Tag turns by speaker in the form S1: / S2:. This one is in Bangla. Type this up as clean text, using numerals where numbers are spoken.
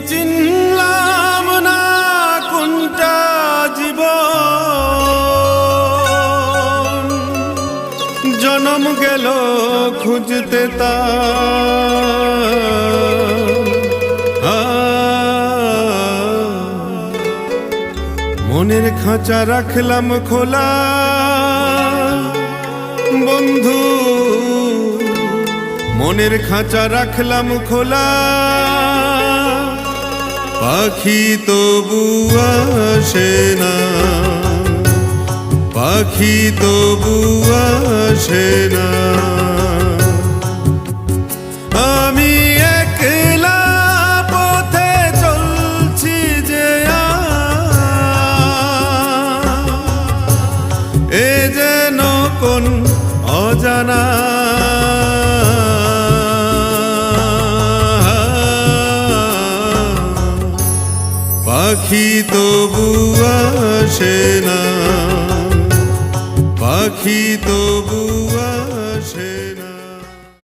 S1: চিনলাম না কোনটা জীবন, জনম গেল খুঁজতে মনের খাঁচা রাখলাম খোলা বন্ধু, মনের খাঁচা রাখলাম খোলা, পাখি তবু আসে না, পাখি তবু আসে না। আমি একলা পথে চলছি যে এ যেন কোন অজানা, পাখি তবু আসে না, পাখি তবু আসে।